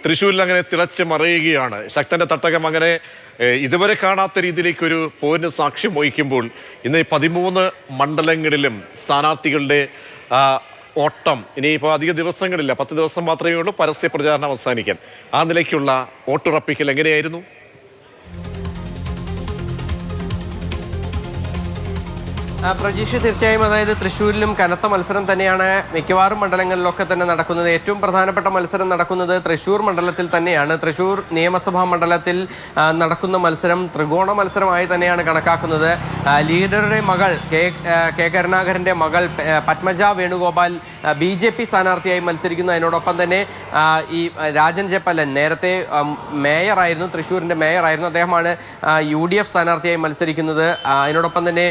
തൃശ്ശൂരിൽ അങ്ങനെ തിളച്ച് മറിയുകയാണ്. ശക്തന്റെ തട്ടകം അങ്ങനെ ഇതുവരെ കാണാത്ത രീതിയിലേക്കൊരു പോരിന് സാക്ഷ്യം വഹിക്കുമ്പോൾ ഇന്ന് 13 മണ്ഡലങ്ങളിലും സ്ഥാനാർത്ഥികളുടെ ഓട്ടം ഇനിയിപ്പോൾ അധിക ദിവസങ്ങളില്ല, 10 ദിവസം മാത്രമേ ഉള്ളൂ പരസ്യ പ്രചാരണം അവസാനിക്കാൻ. ആ നിലയ്ക്കുള്ള വോട്ടുറപ്പിക്കൽ എങ്ങനെയായിരുന്നു? പ്രജീഷ്, തീർച്ചയായും അതായത് തൃശ്ശൂരിലും കനത്ത മത്സരം തന്നെയാണ് മിക്കവാറും മണ്ഡലങ്ങളിലൊക്കെ തന്നെ നടക്കുന്നത്. ഏറ്റവും പ്രധാനപ്പെട്ട മത്സരം നടക്കുന്നത് തൃശ്ശൂർ മണ്ഡലത്തിൽ തന്നെയാണ്. തൃശ്ശൂർ നിയമസഭാ മണ്ഡലത്തിൽ നടക്കുന്ന മത്സരം ത്രികോണ മത്സരമായി തന്നെയാണ് കണക്കാക്കുന്നത്. ലീഡറുടെ മകൾ കെ കരുണാകരൻ്റെ മകൾ പത്മജ വേണുഗോപാൽ BJP സ്ഥാനാർത്ഥിയായി മത്സരിക്കുന്നു. അതിനോടൊപ്പം തന്നെ ഈ രാജൻ ചെപ്പല്ലൻ നേരത്തെ മേയറായിരുന്നു, തൃശ്ശൂരിൻ്റെ മേയറായിരുന്നു, അദ്ദേഹമാണ് UDF സ്ഥാനാർത്ഥിയായി മത്സരിക്കുന്നത്. അതിനോടൊപ്പം തന്നെ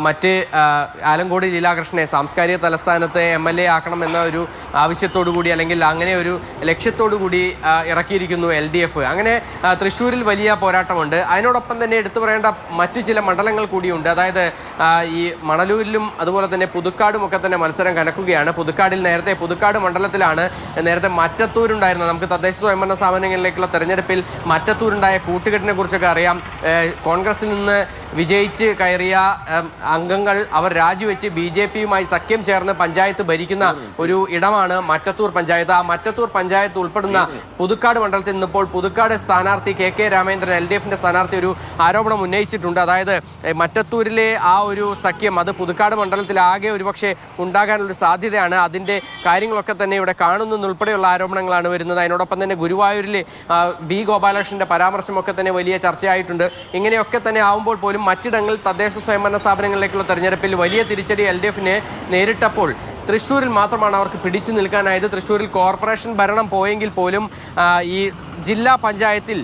മറ്റ് ആലങ്കോട് ലീലാകൃഷ്ണനെ സാംസ്കാരിക തലസ്ഥാനത്ത് MLA ആക്കണം എന്ന ഒരു ആവശ്യത്തോടു കൂടി അല്ലെങ്കിൽ അങ്ങനെ ഒരു ലക്ഷ്യത്തോടു കൂടി ഇറക്കിയിരിക്കുന്നു LDF. അങ്ങനെ തൃശ്ശൂരിൽ വലിയ പോരാട്ടമുണ്ട്. അതിനോടൊപ്പം തന്നെ എടുത്തു പറയേണ്ട മറ്റു ചില മണ്ഡലങ്ങൾ കൂടിയുണ്ട്. അതായത് ഈ മണലൂരിലും അതുപോലെ തന്നെ പുതുക്കാടും ഒക്കെ തന്നെ മത്സരം കനക്കുകയാണ്. നേരത്തെ പുതുക്കാട് മണ്ഡലത്തിലാണ് നേരത്തെ മറ്റത്തൂരുണ്ടായിരുന്നത്. നമുക്ക് തദ്ദേശ സ്വയംഭരണ സ്ഥാപനങ്ങളിലേക്കുള്ള തെരഞ്ഞെടുപ്പിൽ മറ്റത്തൂരുണ്ടായ കൂട്ടുകെട്ടിനെ കുറിച്ചൊക്കെ അറിയാം. കോൺഗ്രസിൽ നിന്ന് വിജയിച്ച് കയറിയ അംഗങ്ങൾ അവർ രാജിവെച്ച് BJPയുമായി സഖ്യം ചേർന്ന് പഞ്ചായത്ത് ഭരിക്കുന്ന ഒരു ഇടമാണ് മറ്റത്തൂർ പഞ്ചായത്ത്. ആ മറ്റത്തൂർ പഞ്ചായത്ത് ഉൾപ്പെടുന്ന പുതുക്കാട് മണ്ഡലത്തിൽ നിന്നിപ്പോൾ പുതുക്കാട് സ്ഥാനാർത്ഥി KK രാമേന്ദ്രൻ LDFന്റെ സ്ഥാനാർത്ഥി ഒരു ആരോപണം ഉന്നയിച്ചിട്ടുണ്ട്. അതായത് മറ്റത്തൂരിലെ ആ ഒരു സഖ്യം അത് പുതുക്കാട് മണ്ഡലത്തിൽ ആകെ ഒരുപക്ഷെ ഉണ്ടാകാനുള്ളൊരു സാധ്യതയാണ്. അതിൻ്റെ കാര്യങ്ങളൊക്കെ തന്നെ ഇവിടെ കാണുന്നതുൾപ്പെടെയുള്ള ആരോപണങ്ങളാണ് വരുന്നത്. അതിനോടൊപ്പം തന്നെ ഗുരുവായൂരിലെ B ഗോപാലകൃഷ്ണന്റെ പരാമർശമൊക്കെ തന്നെ വലിയ ചർച്ചയായിട്ടുണ്ട്. ഇങ്ങനെയൊക്കെ തന്നെ ആവുമ്പോൾ പോലും മറ്റിടങ്ങളിൽ തദ്ദേശ സ്വയംഭരണ സ്ഥാപനങ്ങളിലേക്കുള്ള തെരഞ്ഞെടുപ്പിൽ വലിയ തിരിച്ചടി LDFനെ നേരിട്ടപ്പോൾ തൃശ്ശൂരിൽ മാത്രമാണ് അവർക്ക് പിടിച്ചു നിൽക്കാനായത്. തൃശ്ശൂരിൽ കോർപ്പറേഷൻ ഭരണം പോയെങ്കിൽ പോലും ഈ ജില്ലാ പഞ്ചായത്തിൽ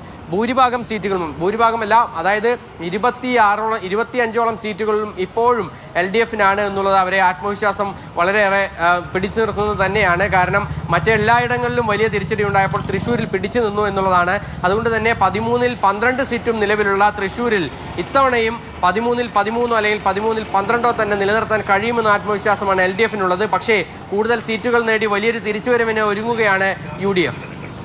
ഭൂരിഭാഗമല്ല, അതായത് 25ഓളം സീറ്റുകളിലും ഇപ്പോഴും LDFനാണ് എന്നുള്ളത് അവരെ ആത്മവിശ്വാസം വളരെയേറെ പിടിച്ചു നിർത്തുന്നത് തന്നെയാണ്. കാരണം മറ്റെല്ലായിടങ്ങളിലും വലിയ തിരിച്ചടി ഉണ്ടായപ്പോൾ തൃശ്ശൂരിൽ പിടിച്ചു നിന്നു എന്നുള്ളതാണ്. അതുകൊണ്ട് തന്നെ 13ൽ 12 സീറ്റും നിലവിലുള്ള തൃശ്ശൂരിൽ ഇത്തവണയും 13ൽ 13 അല്ലെങ്കിൽ 13ൽ 12 തന്നെ നിലനിർത്താൻ കഴിയുമെന്ന ആത്മവിശ്വാസമാണ് LDFനുള്ളത്. പക്ഷേ കൂടുതൽ സീറ്റുകൾ നേടി വലിയൊരു തിരിച്ചുവരവിന് ഒരുങ്ങുകയാണ് UDF.